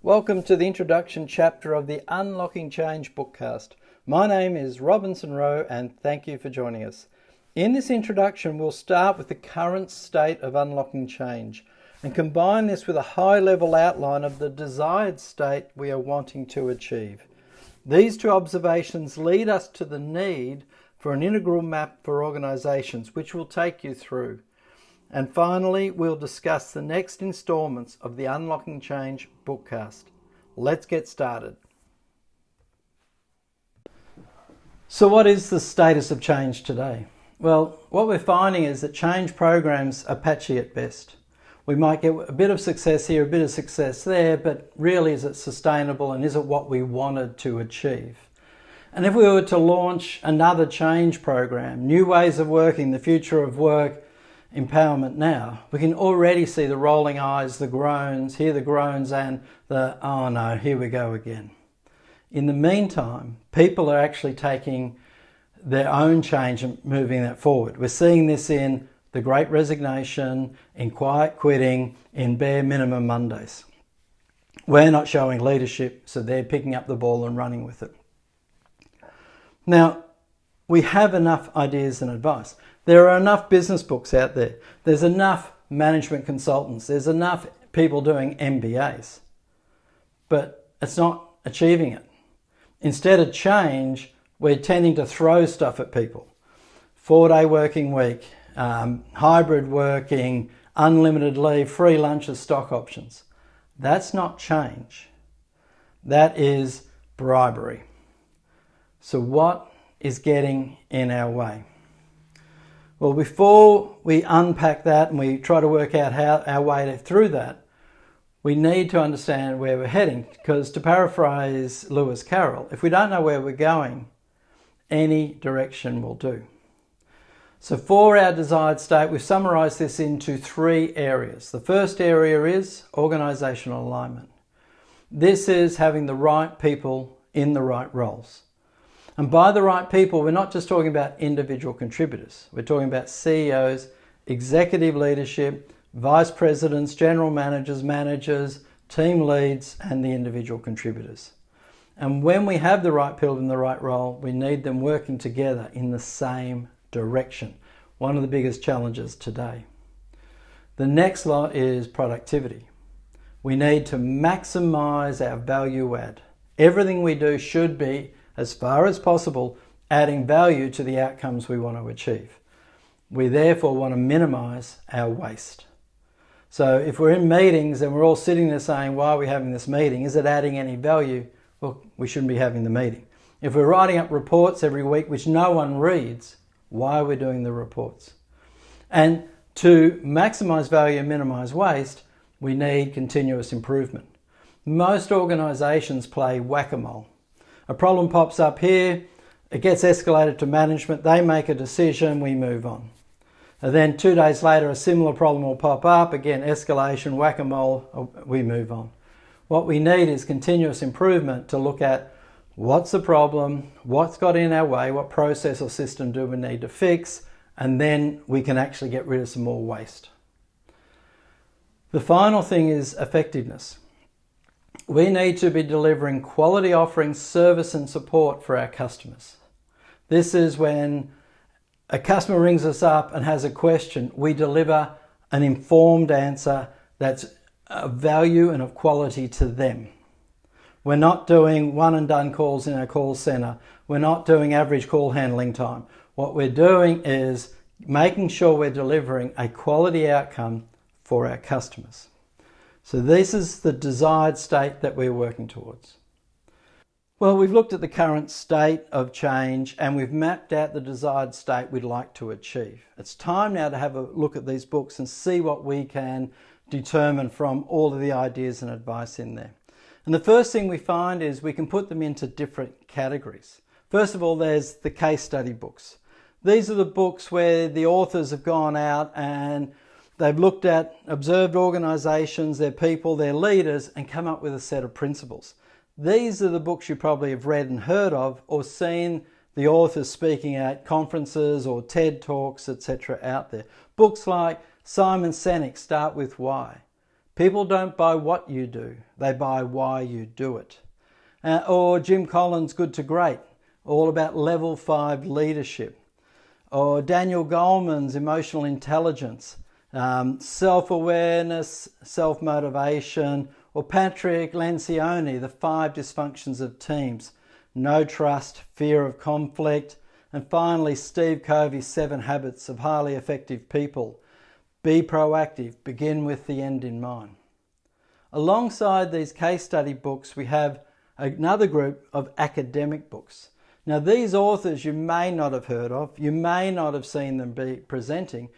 Welcome to the introduction chapter of the Unlocking Change bookcast. My name is Robinson Rowe and thank you for joining us. In this introduction, we'll start with the current state of unlocking change and combine this with a high-level outline of the desired state we are wanting to achieve. These two observations lead us to the need for an integral map for organisations, which we'll take you through. And finally, we'll discuss the next instalments of the Unlocking Change bookcast. Let's get started. So what is the status of change today? Well, what we're finding is that change programs are patchy at best. We might get a bit of success here, a bit of success there, but really is it sustainable and is it what we wanted to achieve? And if we were to launch another change program, new ways of working, the future of work, empowerment now, we can already see the rolling eyes, the groans, hear the groans and the, oh no, here we go again. In the meantime, people are actually taking their own change and moving that forward. We're seeing this in the Great Resignation, in quiet quitting, in bare minimum Mondays. We're not showing leadership, so they're picking up the ball and running with it. Now, we have enough ideas and advice. There are enough business books out there. There's enough management consultants. There's enough people doing MBAs. But it's not achieving it. Instead of change, we're tending to throw stuff at people. 4-day working week, hybrid working, unlimited leave, free lunches, stock options. That's not change. That is bribery. So what is getting in our way? Well, before we unpack that and we try to work out how our way through that, we need to understand where we're heading, because to paraphrase Lewis Carroll, if we don't know where we're going, any direction will do. So for our desired state, we've summarised this into 3 areas. The first area is organisational alignment. This is having the right people in the right roles. And by the right people, we're not just talking about individual contributors. We're talking about CEOs, executive leadership, vice presidents, general managers, managers, team leads, and the individual contributors. And when we have the right people in the right role, we need them working together in the same direction. One of the biggest challenges today. The next lot is productivity. We need to maximize our value add. Everything we do should be, as far as possible, adding value to the outcomes we want to achieve. We therefore want to minimize our waste. So if we're in meetings and we're all sitting there saying, why are we having this meeting? Is it adding any value? Well, we shouldn't be having the meeting. If we're writing up reports every week, which no one reads, why are we doing the reports? And to maximize value and minimize waste, we need continuous improvement. Most organizations play whack-a-mole. A problem pops up here, it gets escalated to management, they make a decision, we move on. And then 2 days later, a similar problem will pop up, again, escalation, whack-a-mole, we move on. What we need is continuous improvement to look at what's the problem, what's got in our way, what process or system do we need to fix, and then we can actually get rid of some more waste. The final thing is effectiveness. We need to be delivering quality offerings, service and support for our customers. This is when a customer rings us up and has a question, we deliver an informed answer that's of value and of quality to them. We're not doing one and done calls in our call center. We're not doing average call handling time. What we're doing is making sure we're delivering a quality outcome for our customers. So this is the desired state that we're working towards. Well, we've looked at the current state of change and we've mapped out the desired state we'd like to achieve. It's time now to have a look at these books and see what we can determine from all of the ideas and advice in there. And the first thing we find is we can put them into different categories. First of all, there's the case study books. These are the books where the authors have gone out and they've looked at, observed organisations, their people, their leaders, and come up with a set of principles. These are the books you probably have read and heard of or seen the authors speaking at conferences or TED Talks, etc. out there. Books like Simon Sinek's Start With Why, People don't buy what you do, they buy why you do it. Or Jim Collins' Good to Great, all about level 5 leadership. Or Daniel Goleman's Emotional Intelligence, self-awareness, self-motivation. Or Patrick Lencioni, The 5 Dysfunctions of Teams, no trust, fear of conflict. And finally, Steve Covey's 7 Habits of Highly Effective People. Be proactive, begin with the end in mind. Alongside these case study books, we have another group of academic books. Now, these authors you may not have heard of, you may not have seen them be presenting,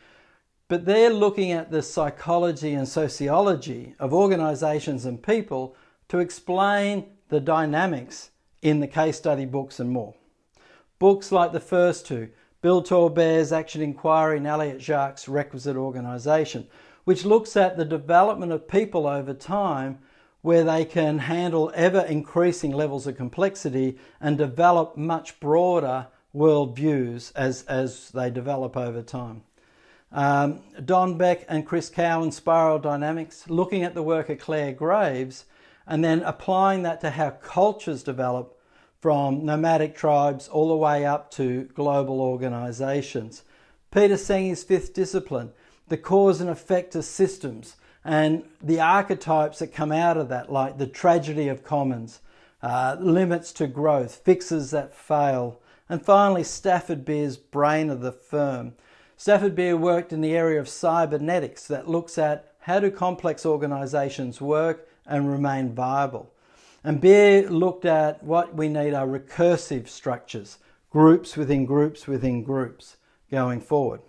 but they're looking at the psychology and sociology of organisations and people to explain the dynamics in the case study books and more. Books like the first two, Bill Torbert's Action Inquiry and Elliot Jacques' Requisite Organisation, which looks at the development of people over time where they can handle ever-increasing levels of complexity and develop much broader worldviews as they develop over time. Don Beck and Chris Cowan's Spiral Dynamics, looking at the work of Claire Graves and then applying that to how cultures develop from nomadic tribes all the way up to global organisations. Peter Senge's Fifth Discipline, the cause and effect of systems and the archetypes that come out of that, like the tragedy of commons, limits to growth, fixes that fail. And finally, Stafford Beer's Brain of the Firm. Stafford Beer worked in the area of cybernetics that looks at how do complex organisations work and remain viable. And Beer looked at what we need are recursive structures, groups within groups within groups going forward.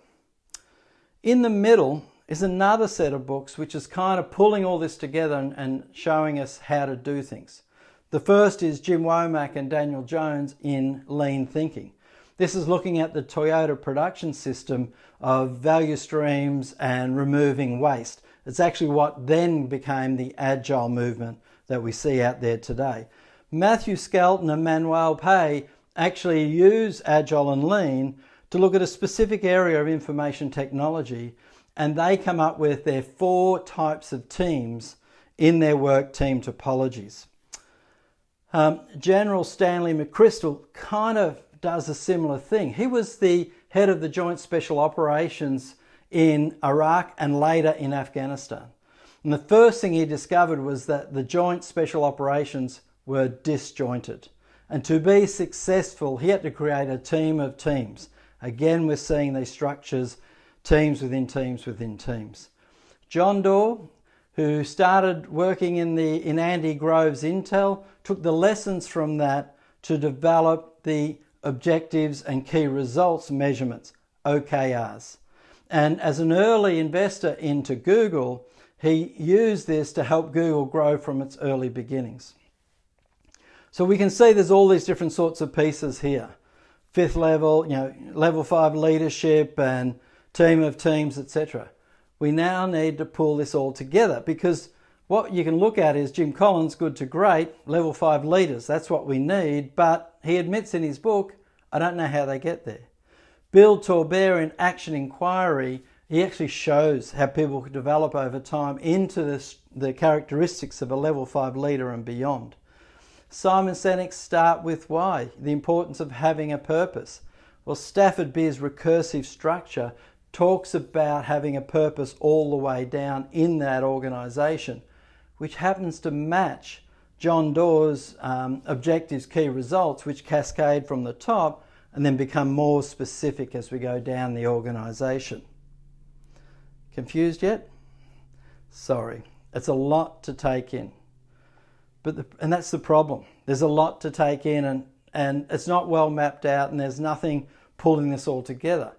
In the middle is another set of books which is kind of pulling all this together and showing us how to do things. The first is Jim Womack and Daniel Jones in Lean Thinking. This is looking at the Toyota production system of value streams and removing waste. It's actually what then became the agile movement that we see out there today. Matthew Skelton and Manuel Pei actually use agile and lean to look at a specific area of information technology, and they come up with their 4 types of teams in their work team topologies. General Stanley McChrystal kind of does a similar thing. He was the head of the Joint Special Operations in Iraq and later in Afghanistan. And the first thing he discovered was that the Joint Special Operations were disjointed. And to be successful, he had to create a team of teams. Again, we're seeing these structures, teams within teams within teams. John Doerr, who started working in Andy Grove's Intel, took the lessons from that to develop the objectives and key results measurements, OKRs. And as an early investor into Google, he used this to help Google grow from its early beginnings. So we can see there's all these different sorts of pieces here. 5th level, level 5 leadership and team of teams, etc. We now need to pull this all together because what you can look at is Jim Collins' Good to Great, level 5 leaders. That's what we need, but he admits in his book, I don't know how they get there. Bill Torbert in Action Inquiry, he actually shows how people could develop over time into the characteristics of a level 5 leader and beyond. Simon Sinek's Start With Why, the importance of having a purpose. Well, Stafford Beer's recursive structure talks about having a purpose all the way down in that organisation, which happens to match John Doerr's objectives, key results, which cascade from the top and then become more specific as we go down the organisation. Confused yet? Sorry, it's a lot to take in. And that's the problem. There's a lot to take in and it's not well mapped out and there's nothing pulling this all together.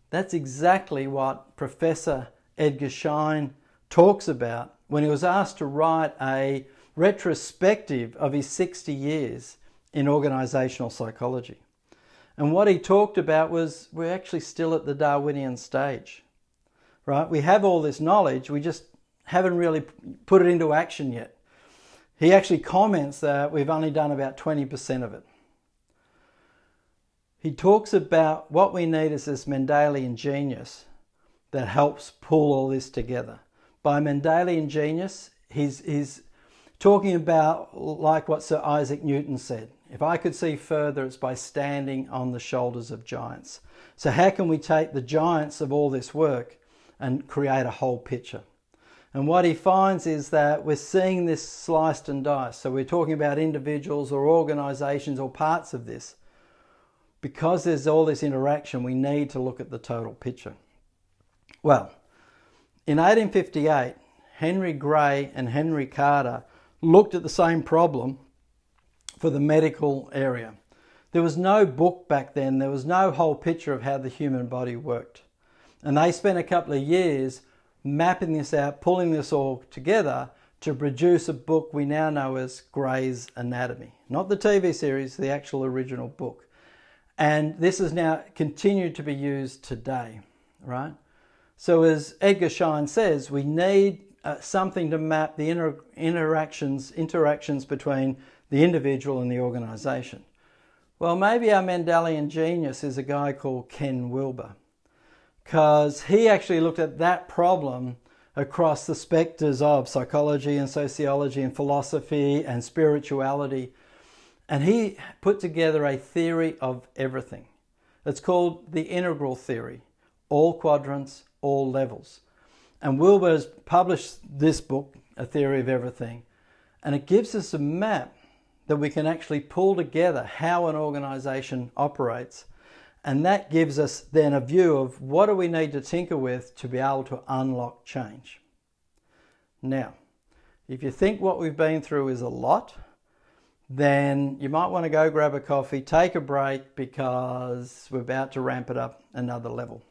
That's exactly what Professor Edgar Schein talks about when he was asked to write a retrospective of his 60 years in organisational psychology. And what he talked about was we're actually still at the Darwinian stage, right? We have all this knowledge, we just haven't really put it into action yet. He actually comments that we've only done about 20% of it. He talks about what we need is this Mendelian genius that helps pull all this together. by Mendelian genius. He's talking about like what Sir Isaac Newton said. If I could see further, it's by standing on the shoulders of giants. So how can we take the giants of all this work and create a whole picture? And what he finds is that we're seeing this sliced and diced. So we're talking about individuals or organisations or parts of this. Because there's all this interaction, we need to look at the total picture. Well, in 1858, Henry Gray and Henry Carter looked at the same problem for the medical area. There was no book back then. There was no whole picture of how the human body worked. And they spent a couple of years mapping this out, pulling this all together to produce a book we now know as Gray's Anatomy. Not the TV series, the actual original book. And this is now continued to be used today, right? So as Edgar Schein says, we need something to map the interactions between the individual and the organisation. Well, maybe our Mendelian genius is a guy called Ken Wilber, because he actually looked at that problem across the spectres of psychology and sociology and philosophy and spirituality. And he put together a theory of everything. It's called the integral theory, all quadrants, all levels. And Wilber has published this book, A Theory of Everything, and it gives us a map that we can actually pull together how an organisation operates. And that gives us then a view of what do we need to tinker with to be able to unlock change. Now, if you think what we've been through is a lot, then you might want to go grab a coffee, take a break, because we're about to ramp it up another level.